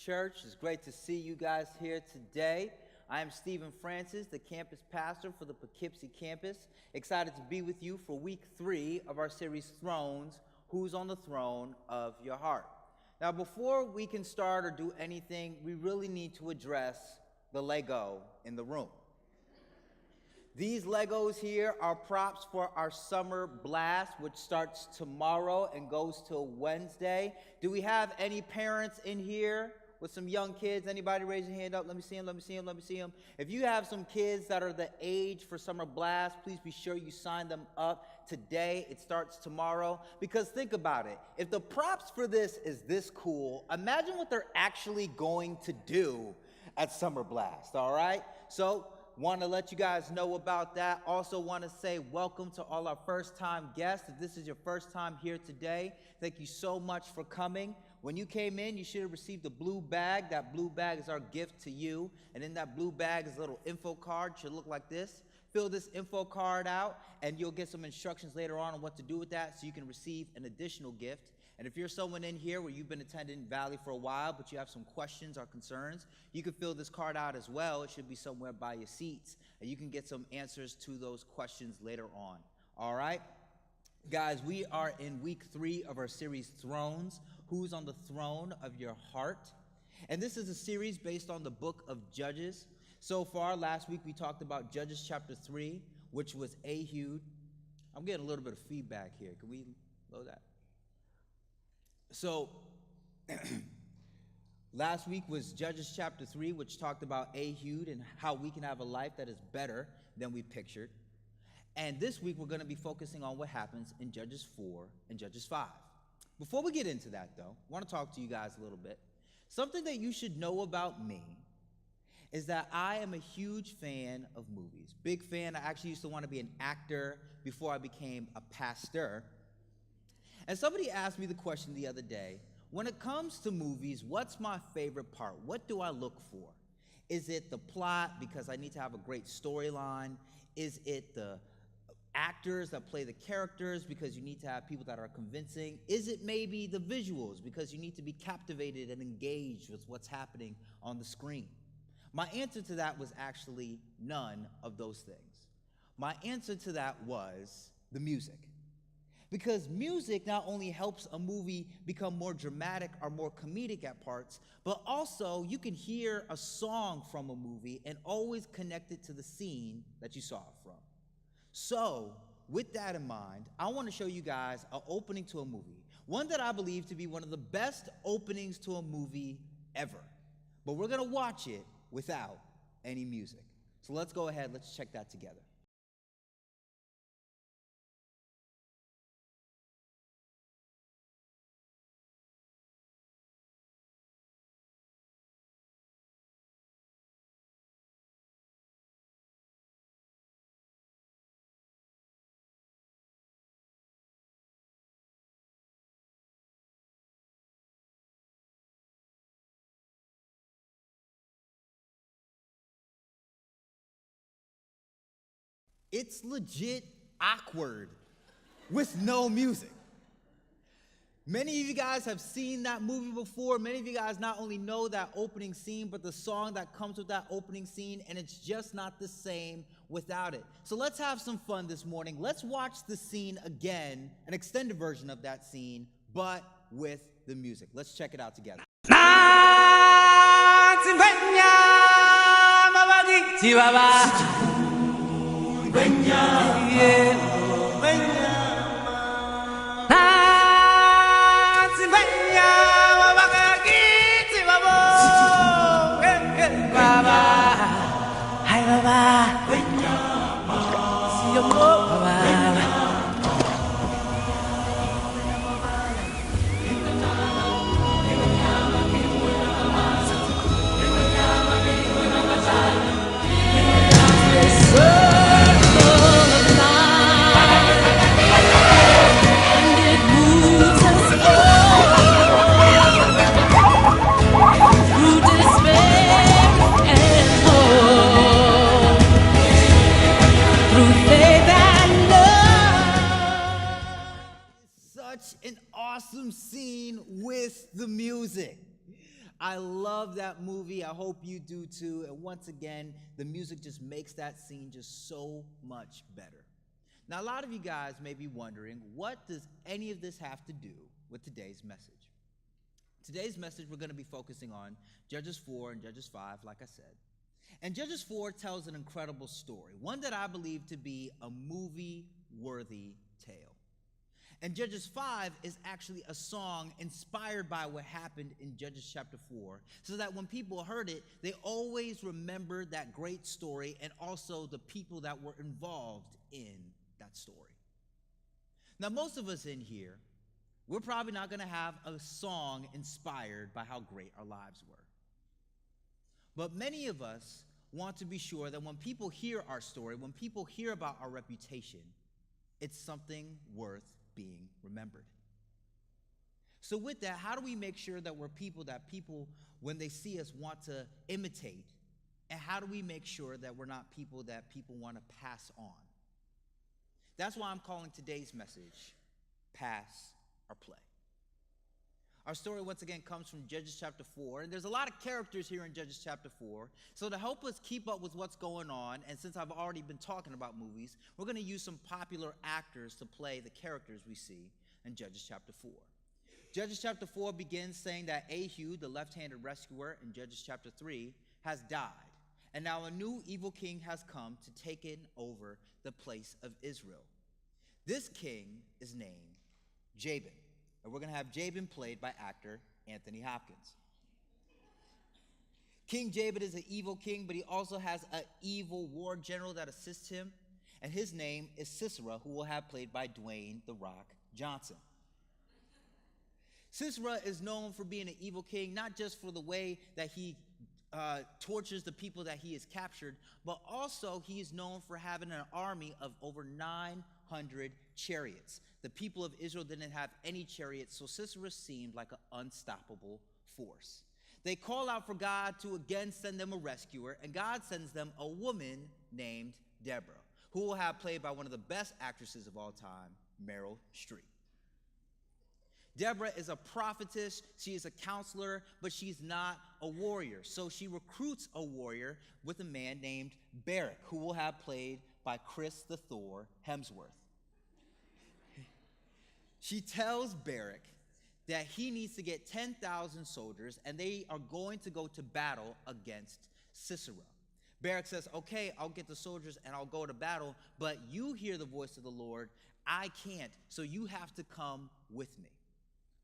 Church. It's great to see you guys here today. I am Stephen Francis, the campus pastor for the Poughkeepsie campus. Excited to be with you for week 3 of our series, Thrones, Who's on the Throne of Your Heart. Now, before we can start or do anything, we really need to address the Lego in the room. These Legos here are props for our summer blast, which starts tomorrow and goes till Wednesday. Do we have any parents in here with some young kids? Anybody raise your hand up? Let me see them, let me see them, let me see them. If you have some kids that are the age for summer blast, please be sure you sign them up today. It starts tomorrow. Because think about it. If the props for this is this cool, imagine what they're actually going to do at summer blast, all right? So, want to let you guys know about that. Also want to say welcome to all our first-time guests. If this is your first time here today, thank you so much for coming. When you came in, you should have received a blue bag. That blue bag is our gift to you. And in that blue bag is a little info card. It should look like this. Fill this info card out, and you'll get some instructions later on what to do with that so you can receive an additional gift. And if you're someone in here where you've been attending Valley for a while, but you have some questions or concerns, you can fill this card out as well. It should be somewhere by your seats, and you can get some answers to those questions later on. All right? Guys, we are in week 3 of our series, Thrones, Who's on the Throne of Your Heart? And this is a series based on the book of Judges. So far, last week we talked about Judges chapter 3, which was Ehud. I'm getting a little bit of feedback here. Can we load that? So, last week was Judges chapter 3, which talked about Ehud and how we can have a life that is better than we pictured. And this week, we're going to be focusing on what happens in Judges 4 and Judges 5. Before we get into that, though, I want to talk to you guys a little bit. Something that you should know about me is that I am a huge fan of movies. Big fan. I actually used to want to be an actor before I became a pastor. And somebody asked me the question the other day, when it comes to movies, what's my favorite part? What do I look for? Is it the plot because I need to have a great storyline? Is it the actors that play the characters because you need to have people that are convincing? Is it maybe the visuals because you need to be captivated and engaged with what's happening on the screen? My answer to that was actually none of those things. My answer to that was the music. Because music not only helps a movie become more dramatic or more comedic at parts, but also you can hear a song from a movie and always connect it to the scene that you saw it from. So, with that in mind, I want to show you guys an opening to a movie. One that I believe to be one of the best openings to a movie ever. But we're going to watch it without any music. So let's go ahead, let's check that together. It's legit awkward with no music. Many of you guys have seen that movie before. Many of you guys not only know that opening scene, but the song that comes with that opening scene, and it's just not the same without it. So let's have some fun this morning. Let's watch the scene again, an extended version of that scene, but with the music. Let's check it out together. An awesome scene with the music. I love that movie. I hope you do too. And once again, the music just makes that scene just so much better. Now, a lot of you guys may be wondering, what does any of this have to do with today's message? Today's message, we're going to be focusing on Judges 4 and Judges 5, like I said. And Judges 4 tells an incredible story, one that I believe to be a movie-worthy tale. And Judges 5 is actually a song inspired by what happened in Judges chapter 4, so that when people heard it, they always remembered that great story and also the people that were involved in that story. Now, most of us in here, we're probably not going to have a song inspired by how great our lives were. But many of us want to be sure that when people hear our story, when people hear about our reputation, it's something worth being remembered. So with that, how do we make sure that we're people that people, when they see us, want to imitate? And how do we make sure that we're not people that people want to pass on? That's why I'm calling today's message, Pass or Play. Our story, once again, comes from Judges chapter 4, and there's a lot of characters here in Judges chapter 4. So to help us keep up with what's going on, and since I've already been talking about movies, we're going to use some popular actors to play the characters we see in Judges chapter 4. Judges chapter 4 begins saying that Ehud, the left-handed rescuer in Judges chapter 3, has died. And now a new evil king has come to take over the place of Israel. This king is named Jabin. And we're going to have Jabin played by actor Anthony Hopkins. King Jabin is an evil king, but he also has an evil war general that assists him. And his name is Sisera, who we'll have played by Dwayne "The Rock" Johnson. Sisera is known for being an evil king, not just for the way that he tortures the people that he has captured, but also he is known for having an army of over 900 chariots. The people of Israel didn't have any chariots, so Sisera seemed like an unstoppable force. They call out for God to again send them a rescuer, and God sends them a woman named Deborah, who will have played by one of the best actresses of all time, Meryl Streep. Deborah is a prophetess, she is a counselor, but she's not a warrior. So she recruits a warrior with a man named Barak, who will have played by Chris the Thor Hemsworth. She tells Barak that he needs to get 10,000 soldiers, and they are going to go to battle against Sisera. Barak says, okay, I'll get the soldiers and I'll go to battle, but you hear the voice of the Lord, I can't, so you have to come with me.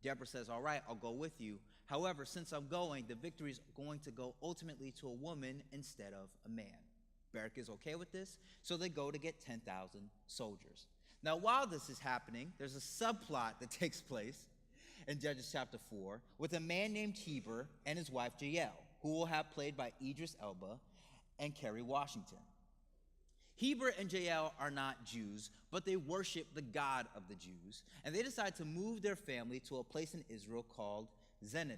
Deborah says, all right, I'll go with you. However, since I'm going, the victory is going to go ultimately to a woman instead of a man. Barak is okay with this, so they go to get 10,000 soldiers. Now, while this is happening, there's a subplot that takes place in Judges chapter 4 with a man named Heber and his wife Jael, who will have played by Idris Elba and Kerry Washington. Heber and Jael are not Jews, but they worship the God of the Jews, and they decide to move their family to a place in Israel called Zenonim.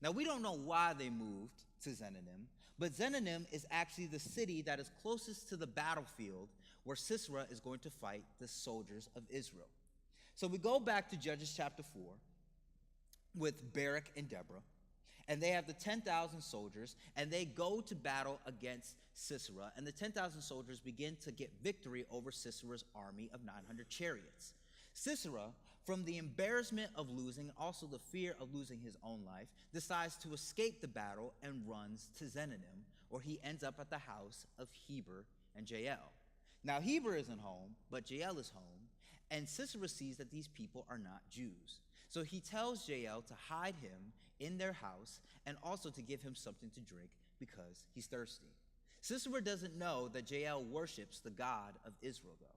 Now, we don't know why they moved to Zenonim, but Zenonim is actually the city that is closest to the battlefield where Sisera is going to fight the soldiers of Israel. So we go back to Judges chapter 4 with Barak and Deborah, and they have the 10,000 soldiers, and they go to battle against Sisera, and the 10,000 soldiers begin to get victory over Sisera's army of 900 chariots. Sisera, from the embarrassment of losing, also the fear of losing his own life, decides to escape the battle and runs to Zenonim, where he ends up at the house of Heber and Jael. Now, Heber isn't home, but Jael is home, and Sisera sees that these people are not Jews. So he tells Jael to hide him in their house and also to give him something to drink because he's thirsty. Sisera doesn't know that Jael worships the God of Israel, though.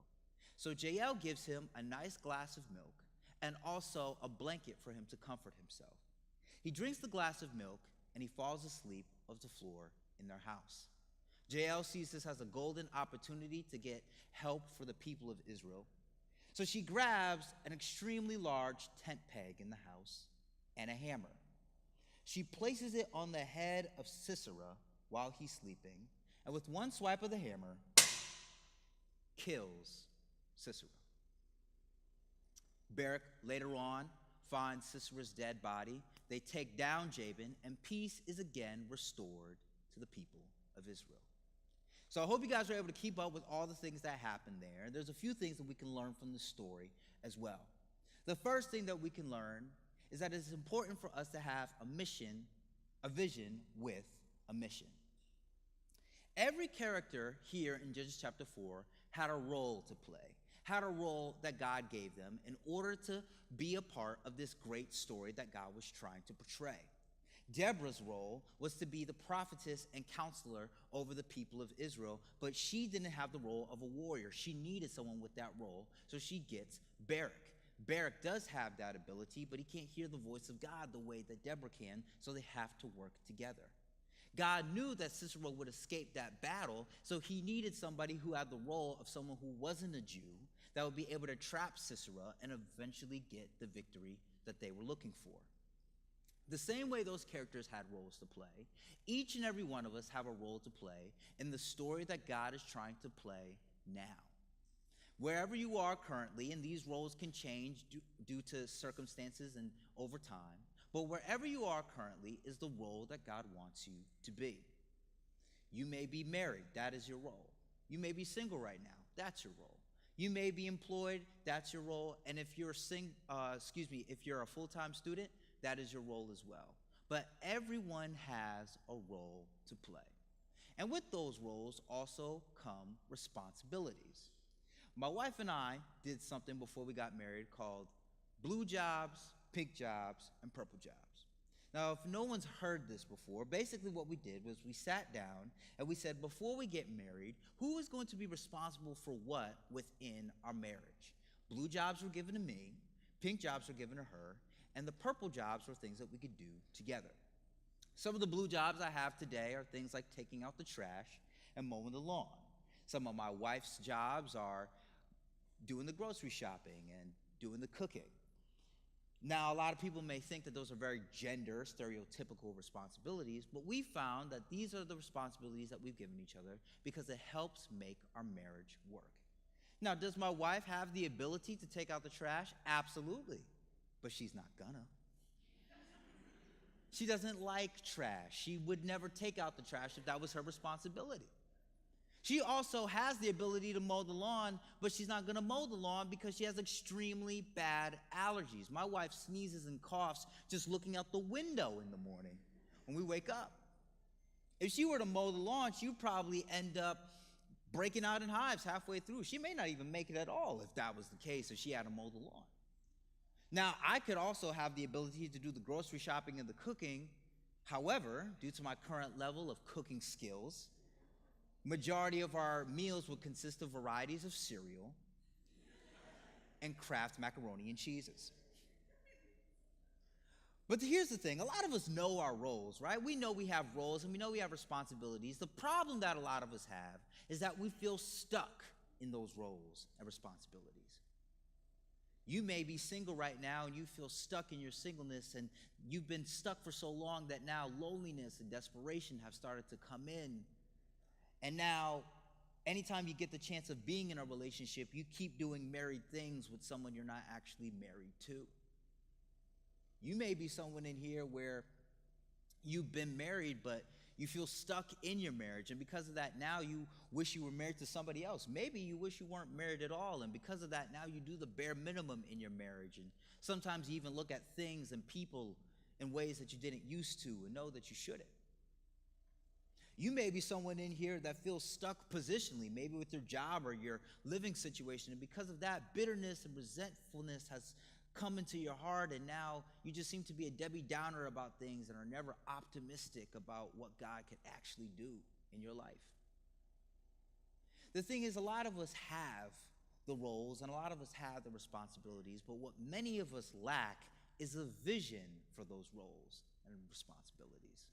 So Jael gives him a nice glass of milk and also a blanket for him to comfort himself. He drinks the glass of milk and he falls asleep on the floor in their house. Jael sees this as a golden opportunity to get help for the people of Israel. So she grabs an extremely large tent peg in the house and a hammer. She places it on the head of Sisera while he's sleeping, and with one swipe of the hammer, kills Sisera. Barak later on finds Sisera's dead body, they take down Jabin, and peace is again restored to the people of Israel. So I hope you guys are able to keep up with all the things that happened there. There's a few things that we can learn from the story as well. The first thing that we can learn is that it's important for us to have a vision with a mission. Every character here in Judges chapter 4 had a role to play, had a role that God gave them in order to be a part of this great story that God was trying to portray. Deborah's role was to be the prophetess and counselor over the people of Israel, but she didn't have the role of a warrior. She needed someone with that role, so she gets Barak. Barak does have that ability, but he can't hear the voice of God the way that Deborah can, so they have to work together. God knew that Sisera would escape that battle, so he needed somebody who had the role of someone who wasn't a Jew that would be able to trap Sisera and eventually get the victory that they were looking for. The same way those characters had roles to play, each and every one of us have a role to play in the story that God is trying to play now. Wherever you are currently, and these roles can change due to circumstances and over time, but wherever you are currently is the role that God wants you to be. You may be married, that is your role. You may be single right now, that's your role. You may be employed, that's your role. And if you're if you're a full-time student, that is your role as well. But everyone has a role to play. And with those roles also come responsibilities. My wife and I did something before we got married called blue jobs, pink jobs, and purple jobs. Now, if no one's heard this before, basically what we did was we sat down and we said, before we get married, who is going to be responsible for what within our marriage? Blue jobs were given to me, pink jobs were given to her, and the purple jobs were things that we could do together. Some of the blue jobs I have today are things like taking out the trash and mowing the lawn. Some of my wife's jobs are doing the grocery shopping and doing the cooking. Now, a lot of people may think that those are very gender stereotypical responsibilities, but we found that these are the responsibilities that we've given each other because it helps make our marriage work. Now, does my wife have the ability to take out the trash? Absolutely. But she's not gonna. She doesn't like trash. She would never take out the trash if that was her responsibility. She also has the ability to mow the lawn, but she's not gonna mow the lawn because she has extremely bad allergies. My wife sneezes and coughs just looking out the window in the morning when we wake up. If she were to mow the lawn, she'd probably end up breaking out in hives halfway through. She may not even make it at all if that was the case, if she had to mow the lawn. Now, I could also have the ability to do the grocery shopping and the cooking. However, due to my current level of cooking skills, majority of our meals would consist of varieties of cereal and Kraft macaroni and cheeses. But here's the thing, a lot of us know our roles, right? We know we have roles and we know we have responsibilities. The problem that a lot of us have is that we feel stuck in those roles and responsibilities. You may be single right now and you feel stuck in your singleness, and you've been stuck for so long that now loneliness and desperation have started to come in. And now, anytime you get the chance of being in a relationship, you keep doing married things with someone you're not actually married to. You may be someone in here where you've been married, but you feel stuck in your marriage, and because of that, now you wish you were married to somebody else. Maybe you wish you weren't married at all, and because of that, now you do the bare minimum in your marriage, and sometimes you even look at things and people in ways that you didn't used to and know that you shouldn't. You may be someone in here that feels stuck positionally, maybe with your job or your living situation, and because of that, bitterness and resentfulness has come into your heart, and now you just seem to be a Debbie Downer about things and are never optimistic about what God could actually do in your life. The thing is, a lot of us have the roles and a lot of us have the responsibilities, but what many of us lack is a vision for those roles and responsibilities.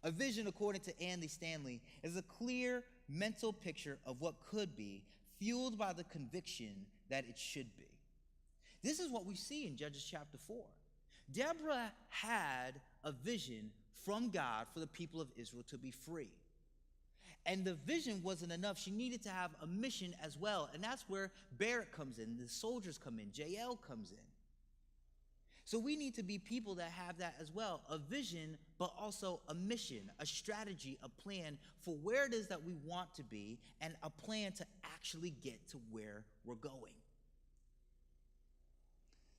A vision, according to Andy Stanley, is a clear mental picture of what could be, fueled by the conviction that it should be. This is what we see in Judges chapter 4. Deborah had a vision from God for the people of Israel to be free. And the vision wasn't enough. She needed to have a mission as well. And that's where Barak comes in, the soldiers come in, Jael comes in. So we need to be people that have that as well, a vision, but also a mission, a strategy, a plan for where it is that we want to be, and a plan to actually get to where we're going.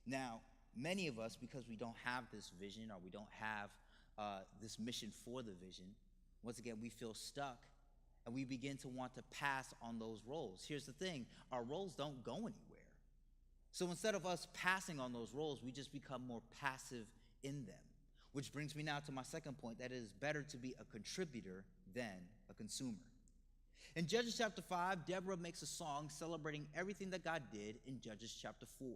Now, many of us, because we don't have this vision or we don't have this mission for the vision, once again, we feel stuck and we begin to want to pass on those roles. Here's the thing, our roles don't go anywhere. So instead of us passing on those roles, we just become more passive in them. Which brings me now to my second point, that it is better to be a contributor than a consumer. In Judges chapter 5, Deborah makes a song celebrating everything that God did in Judges chapter 4.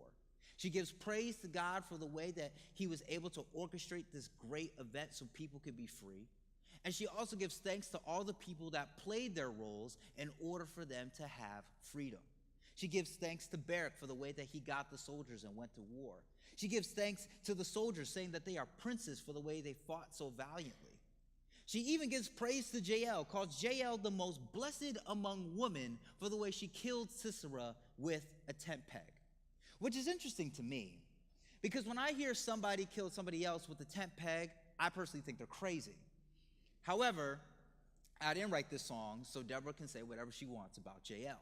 She gives praise to God for the way that he was able to orchestrate this great event so people could be free. And she also gives thanks to all the people that played their roles in order for them to have freedom. She gives thanks to Barak for the way that he got the soldiers and went to war. She gives thanks to the soldiers, saying that they are princes for the way they fought so valiantly. She even gives praise to Jael, calls Jael the most blessed among women for the way she killed Sisera with a tent peg. Which is interesting to me, because when I hear somebody kill somebody else with a tent peg, I personally think they're crazy. However, I didn't write this song, so Deborah can say whatever she wants about Jael.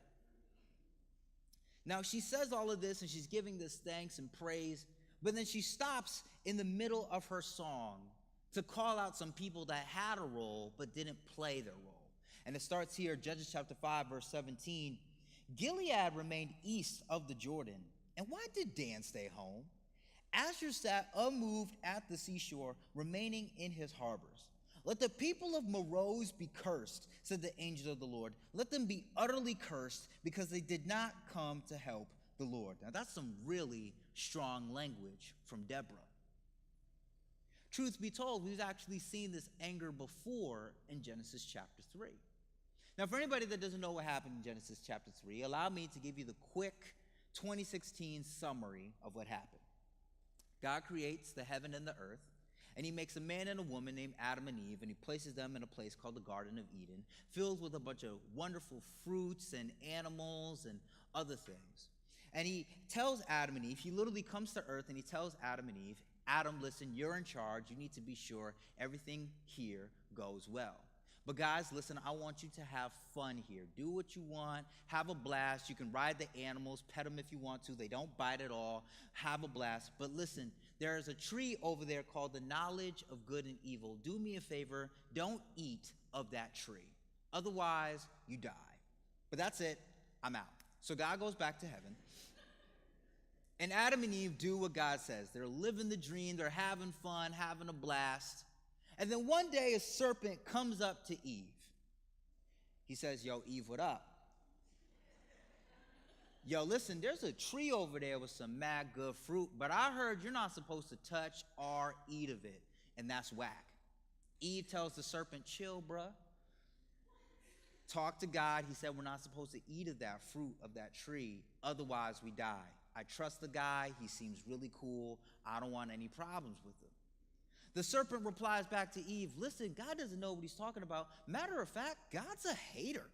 Now, she says all of this, and she's giving this thanks and praise, but then she stops in the middle of her song to call out some people that had a role but didn't play their role. And it starts here, Judges chapter 5, verse 17. Gilead remained east of the Jordan. And why did Dan stay home? Asher sat unmoved at the seashore, remaining in his harbors. Let the people of Meroz be cursed, said the angel of the Lord. Let them be utterly cursed, because they did not come to help the Lord. Now that's some really strong language from Deborah. Truth be told, we've actually seen this anger before in Genesis chapter 3. Now, for anybody that doesn't know what happened in Genesis chapter 3, allow me to give you the quick 2016 summary of what happened. God creates the heaven and the earth, and he makes a man and a woman named Adam and Eve, and he places them in a place called the Garden of Eden, filled with a bunch of wonderful fruits and animals and other things. And he tells Adam and Eve, he literally comes to earth and he tells Adam and Eve, Adam, listen, you're in charge. You need to be sure everything here goes well. But guys, listen, I want you to have fun here. Do what you want. Have a blast. You can ride the animals, pet them if you want to. They don't bite at all. Have a blast. But listen, there is a tree over there called the knowledge of good and evil. Do me a favor. Don't eat of that tree. Otherwise, you die. But that's it. I'm out. So God goes back to heaven. And Adam and Eve do what God says. They're living the dream. They're having fun, having a blast. And then one day a serpent comes up to Eve. He says, yo, Eve, what up? Yo, listen, there's a tree over there with some mad good fruit, but I heard you're not supposed to touch or eat of it, and that's whack. Eve tells the serpent, chill, bruh. Talk to God. He said we're not supposed to eat of that fruit of that tree, otherwise we die. I trust the guy. He seems really cool. I don't want any problems with him. The serpent replies back to Eve, listen, God doesn't know what he's talking about. Matter of fact, God's a hater.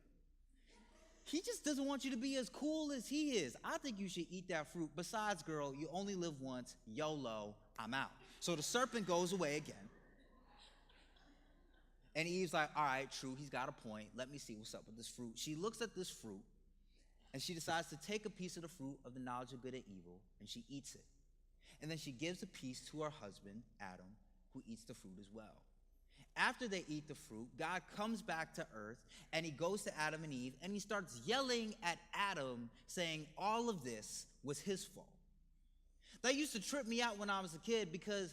He just doesn't want you to be as cool as he is. I think you should eat that fruit. Besides, girl, you only live once. YOLO, I'm out. So the serpent goes away again. And Eve's like, all right, true, he's got a point. Let me see what's up with this fruit. She looks at this fruit, and she decides to take a piece of the fruit of the knowledge of good and evil, and she eats it. And then she gives a piece to her husband, Adam, who eats the fruit as well. After they eat the fruit, God comes back to earth, and he goes to Adam and Eve, and he starts yelling at Adam, saying all of this was his fault. That used to trip me out when I was a kid, because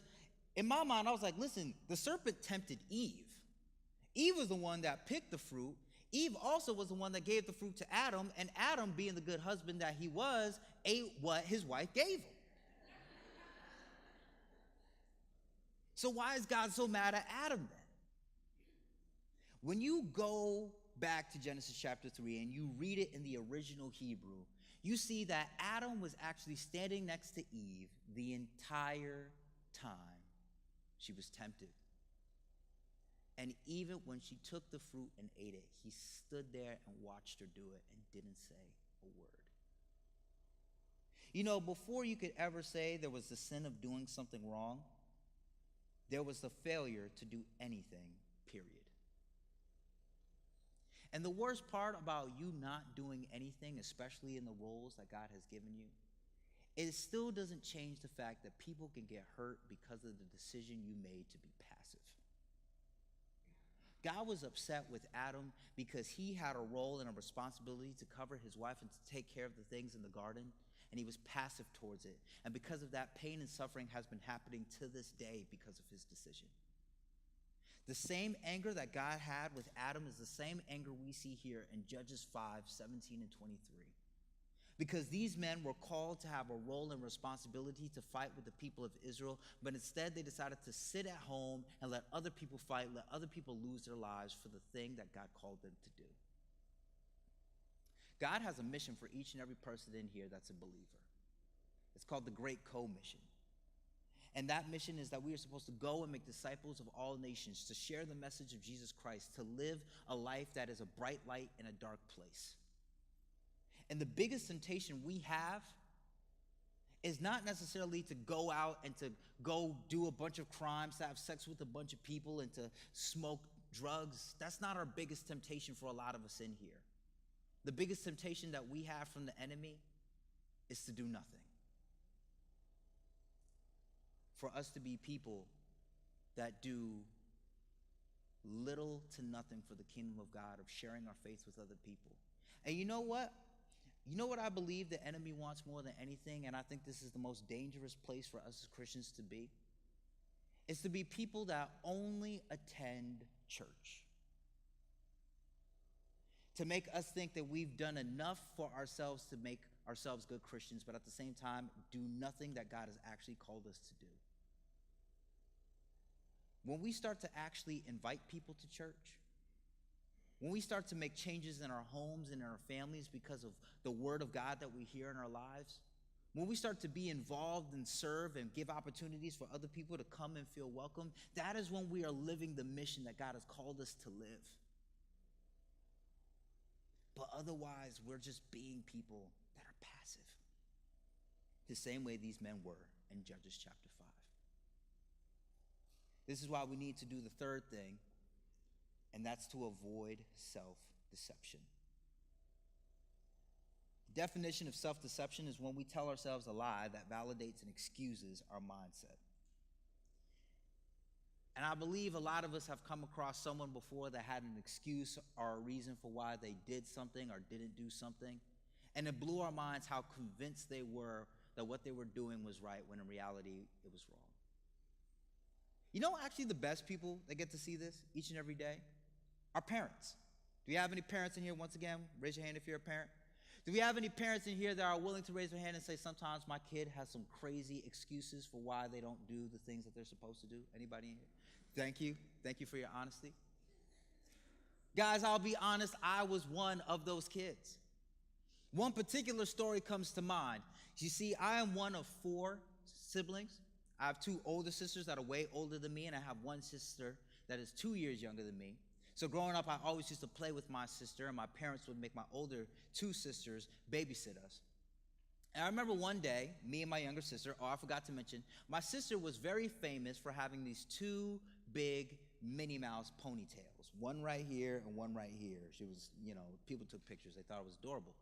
in my mind, I was like, listen, the serpent tempted Eve. Eve was the one that picked the fruit. Eve also was the one that gave the fruit to Adam, and Adam, being the good husband that he was, ate what his wife gave him. So why is God so mad at Adam then? When you go back to Genesis chapter 3 and you read it in the original Hebrew, you see that Adam was actually standing next to Eve the entire time she was tempted. And even when she took the fruit and ate it, he stood there and watched her do it and didn't say a word. You know, before you could ever say there was the sin of doing something wrong, there was the failure to do anything, period. And the worst part about you not doing anything, especially in the roles that God has given you, it still doesn't change the fact that people can get hurt because of the decision you made to be passive. God was upset with Adam because he had a role and a responsibility to cover his wife and to take care of the things in the garden, and he was passive towards it. And because of that, pain and suffering has been happening to this day because of his decision. The same anger that God had with Adam is the same anger we see here in Judges 5:17 and 23. Because these men were called to have a role and responsibility to fight with the people of Israel, but instead they decided to sit at home and let other people fight, let other people lose their lives for the thing that God called them to do. God has a mission for each and every person in here that's a believer. It's called the Great Commission. And that mission is that we are supposed to go and make disciples of all nations, to share the message of Jesus Christ, to live a life that is a bright light in a dark place. And the biggest temptation we have is not necessarily to go out and to go do a bunch of crimes, to have sex with a bunch of people, and to smoke drugs. That's not our biggest temptation for a lot of us in here. The biggest temptation that we have from the enemy is to do nothing. For us to be people that do little to nothing for the kingdom of God, of sharing our faith with other people. And you know what? You know what I believe the enemy wants more than anything, and I think this is the most dangerous place for us as Christians to be? It's to be people that only attend church. To make us think that we've done enough for ourselves to make ourselves good Christians, but at the same time, do nothing that God has actually called us to do. When we start to actually invite people to church, when we start to make changes in our homes and in our families because of the word of God that we hear in our lives, when we start to be involved and serve and give opportunities for other people to come and feel welcome, that is when we are living the mission that God has called us to live. But otherwise, we're just being people that are passive, the same way these men were in Judges chapter 5. This is why we need to do the third thing, and that's to avoid self-deception. The definition of self-deception is when we tell ourselves a lie that validates and excuses our mindset. And I believe a lot of us have come across someone before that had an excuse or a reason for why they did something or didn't do something, and it blew our minds how convinced they were that what they were doing was right when in reality it was wrong. You know, actually the best people that get to see this each and every day are parents. Do we have any parents in here? Once again, raise your hand if you're a parent. Do we have any parents in here that are willing to raise their hand and say, sometimes my kid has some crazy excuses for why they don't do the things that they're supposed to do? Anybody in here? Thank you. Thank you for your honesty. Guys, I'll be honest, I was one of those kids. One particular story comes to mind. You see, I am one of 4 siblings. I have 2 older sisters that are way older than me, and I have 1 sister that is 2 years younger than me. So growing up, I always used to play with my sister, and my parents would make my older 2 sisters babysit us. And I remember one day, me and my younger sister, I forgot to mention, my sister was very famous for having these 2 big Minnie Mouse ponytails, one right here and one right here. She was, people took pictures. They thought it was adorable.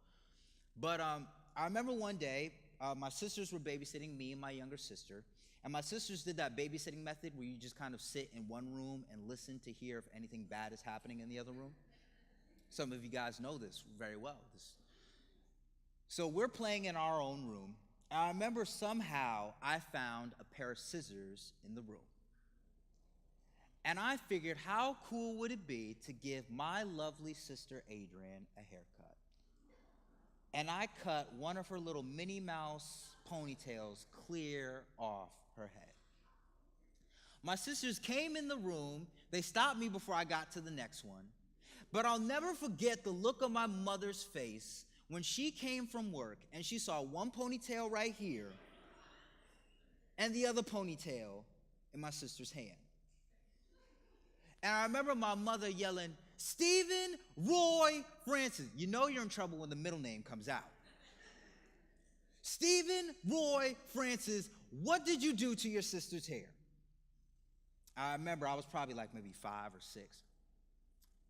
But I remember one day, my sisters were babysitting me and my younger sister, and my sisters did that babysitting method where you just kind of sit in one room and listen to hear if anything bad is happening in the other room. Some of you guys know this very well. So we're playing in our own room, and I remember somehow I found a pair of scissors in the room. And I figured, how cool would it be to give my lovely sister Adrienne a haircut? And I cut one of her little Minnie Mouse ponytails clear off her head. My sisters came in the room. They stopped me before I got to the next one. But I'll never forget the look on my mother's face when she came from work and she saw one ponytail right here and the other ponytail in my sister's hand. And I remember my mother yelling, "Stephen Roy Francis." You know you're in trouble when the middle name comes out. Stephen Roy Francis, what did you do to your sister's hair? I remember I was probably like maybe 5 or 6.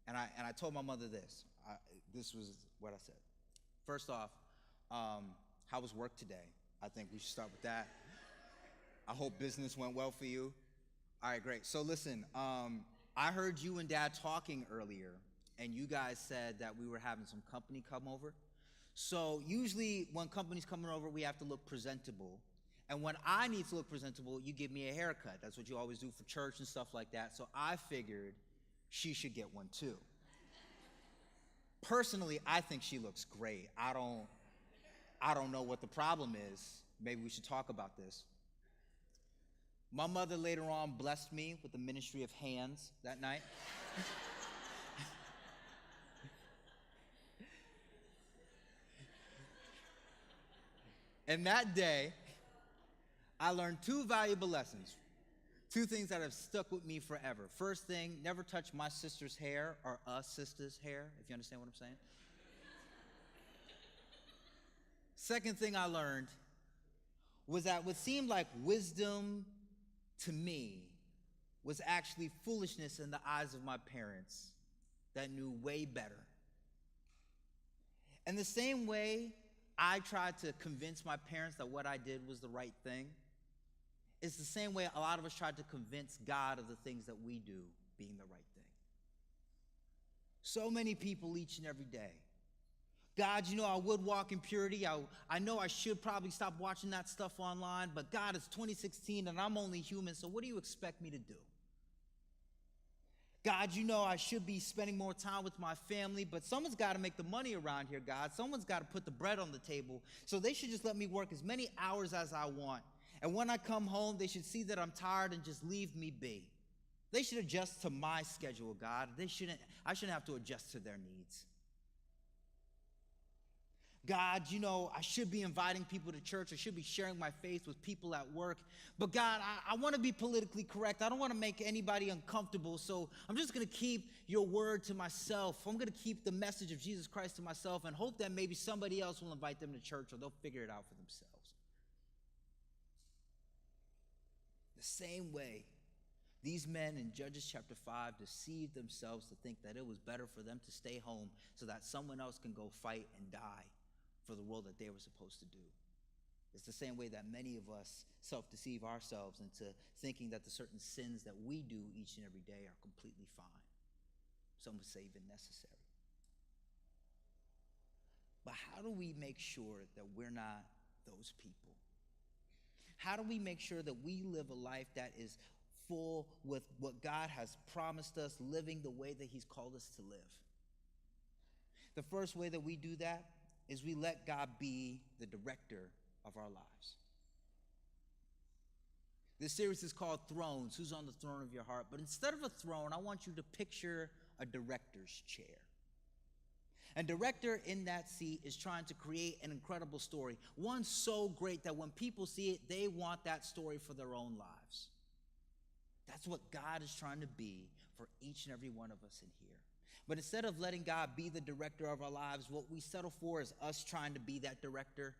And I told my mother this. This was what I said. First off, how was work today? I think we should start with that. I hope business went well for you. All right, great. So listen, I heard you and Dad talking earlier, and you guys said that we were having some company come over. So usually when company's coming over, we have to look presentable. And when I need to look presentable, you give me a haircut. That's what you always do for church and stuff like that. So I figured she should get one too. Personally, I think she looks great. I don't know what the problem is. Maybe we should talk about this. My mother later on blessed me with the ministry of hands that night. And that day, I learned 2 valuable lessons. 2 things that have stuck with me forever. First thing, never touch my sister's hair or a sister's hair, if you understand what I'm saying. Second thing I learned was that what seemed like wisdom to me was actually foolishness in the eyes of my parents that knew way better. And the same way I tried to convince my parents that what I did was the right thing, it's the same way a lot of us tried to convince God of the things that we do being the right thing. So many people each and every day. God, you know, I would walk in purity. I know I should probably stop watching that stuff online, but God, it's 2016 and I'm only human, so what do you expect me to do? God, you know I should be spending more time with my family, but someone's got to make the money around here, God. Someone's got to put the bread on the table, so they should just let me work as many hours as I want. And when I come home, they should see that I'm tired and just leave me be. They should adjust to my schedule, God. I shouldn't have to adjust to their needs. God, you know, I should be inviting people to church. I should be sharing my faith with people at work. But God, I want to be politically correct. I don't want to make anybody uncomfortable. So I'm just going to keep your word to myself. I'm going to keep the message of Jesus Christ to myself and hope that maybe somebody else will invite them to church or they'll figure it out for themselves. The same way these men in Judges chapter 5 deceived themselves to think that it was better for them to stay home so that someone else can go fight and die for the role that they were supposed to do. It's the same way that many of us self-deceive ourselves into thinking that the certain sins that we do each and every day are completely fine. Some would say even necessary. But how do we make sure that we're not those people? How do we make sure that we live a life that is full with what God has promised us, living the way that he's called us to live? The first way that we do that is we let God be the director of our lives. This series is called Thrones, Who's on the Throne of Your Heart? But instead of a throne, I want you to picture a director's chair. A director in that seat is trying to create an incredible story, one so great that when people see it, they want that story for their own lives. That's what God is trying to be for each and every one of us in here. But instead of letting God be the director of our lives, what we settle for is us trying to be that director.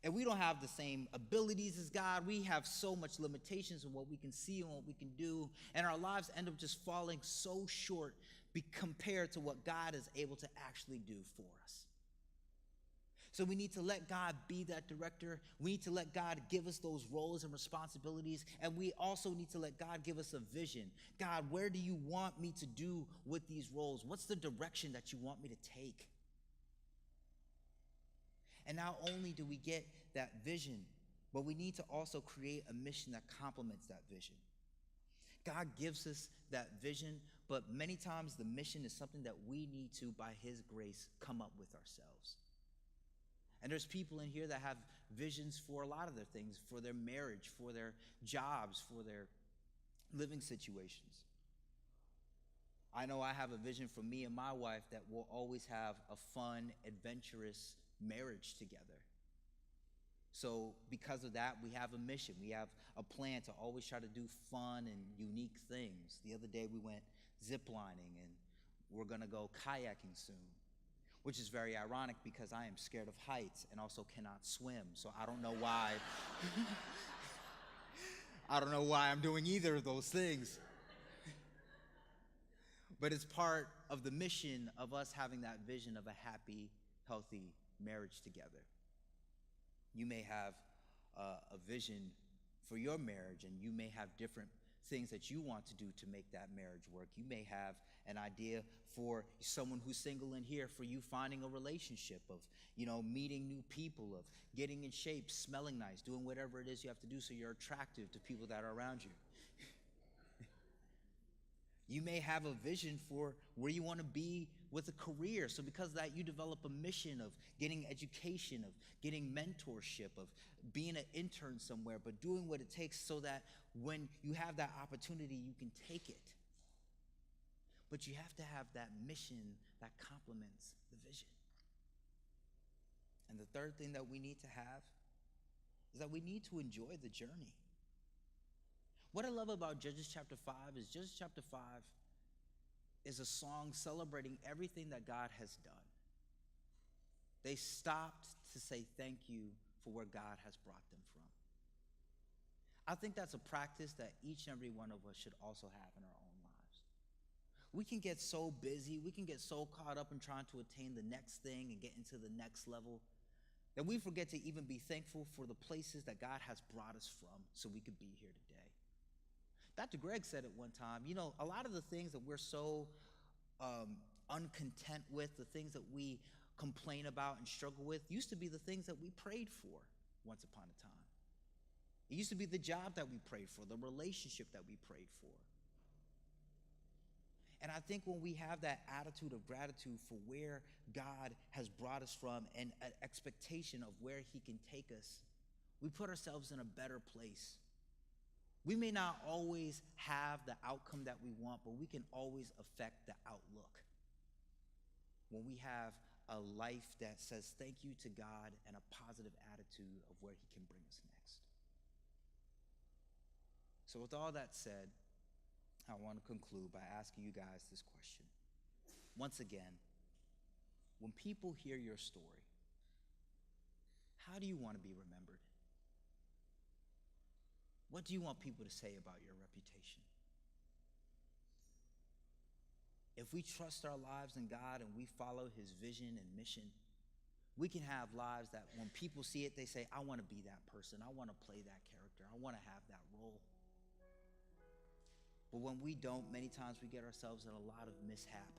And we don't have the same abilities as God. We have so much limitations in what we can see and what we can do. And our lives end up just falling so short compared to what God is able to actually do for us. So we need to let God be that director. We need to let God give us those roles and responsibilities. And we also need to let God give us a vision. God, where do you want me to do with these roles? What's the direction that you want me to take? And not only do we get that vision, but we need to also create a mission that complements that vision. God gives us that vision, but many times the mission is something that we need to, by his grace, come up with ourselves. And there's people in here that have visions for a lot of their things, for their marriage, for their jobs, for their living situations. I know I have a vision for me and my wife that we'll always have a fun, adventurous marriage together. So because of that, we have a mission. We have a plan to always try to do fun and unique things. The other day we went ziplining, and we're going to go kayaking soon. which is very ironic because I am scared of heights and also cannot swim. So I don't know why. I don't know why I'm doing either of those things. But it's part of the mission of us having that vision of a happy, healthy marriage together. You may have a vision for your marriage, and you may have different things that you want to do to make that marriage work. You may have an idea for someone who's single in here, for you finding a relationship, of, meeting new people, of getting in shape, smelling nice, doing whatever it is you have to do so you're attractive to people that are around you. You may have a vision for where you want to be with a career. So because of that, you develop a mission of getting education, of getting mentorship, of being an intern somewhere, but doing what it takes so that when you have that opportunity, you can take it. But you have to have that mission that complements the vision. And the third thing that we need to have is that we need to enjoy the journey. What I love about Judges chapter 5 is Judges chapter 5 is a song celebrating everything that God has done. They stopped to say thank you for where God has brought them from. I think that's a practice that each and every one of us should also have in our own lives. We can get so busy, we can get so caught up in trying to attain the next thing and get into the next level that we forget to even be thankful for the places that God has brought us from so we could be here today. Dr. Greg said it one time, a lot of the things that we're so uncontent with, the things that we complain about and struggle with, used to be the things that we prayed for once upon a time. It used to be the job that we prayed for, the relationship that we prayed for. And I think when we have that attitude of gratitude for where God has brought us from and an expectation of where he can take us, we put ourselves in a better place. We may not always have the outcome that we want, but we can always affect the outlook. When we have a life that says thank you to God and a positive attitude of where he can bring us next. So with all that said, I want to conclude by asking you guys this question. Once again, when people hear your story, how do you want to be remembered? What do you want people to say about your reputation? If we trust our lives in God and we follow his vision and mission, we can have lives that when people see it, they say, I want to be that person. I want to play that character. I want to have that role. But when we don't, many times we get ourselves in a lot of mishap,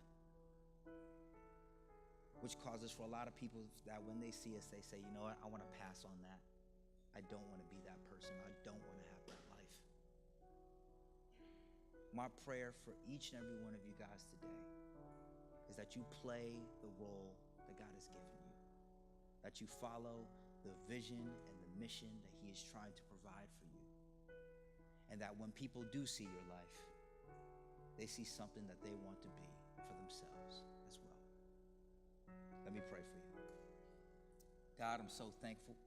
which causes for a lot of people that when they see us, they say, you know what, I want to pass on that. I don't want to be that person. I don't want to have that life. My prayer for each and every one of you guys today is that you play the role that God has given you, that you follow the vision and the mission that he is trying to provide for you, and that when people do see your life, they see something that they want to be for themselves as well. Let me pray for you. God, I'm so thankful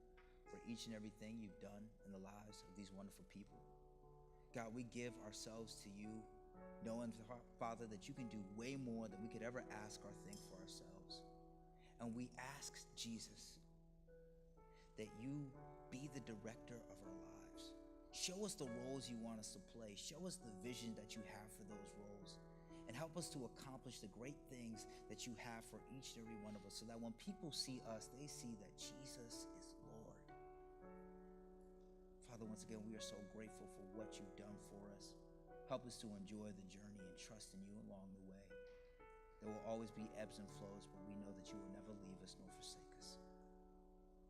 for each and everything you've done in the lives of these wonderful people. God, we give ourselves to you, knowing, Father, that you can do way more than we could ever ask or think for ourselves. And we ask, Jesus, that you be the director of our lives. Show us the roles you want us to play. Show us the vision that you have for those roles. And help us to accomplish the great things that you have for each and every one of us, so that when people see us, they see that Jesus is Lord. Father, once again, we are so grateful for what you've done for us. Help us to enjoy the journey and trust in you along the way. There will always be ebbs and flows, but we know that you will never leave us nor forsake us.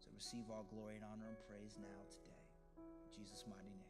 So receive all glory and honor and praise now today. In Jesus' mighty name.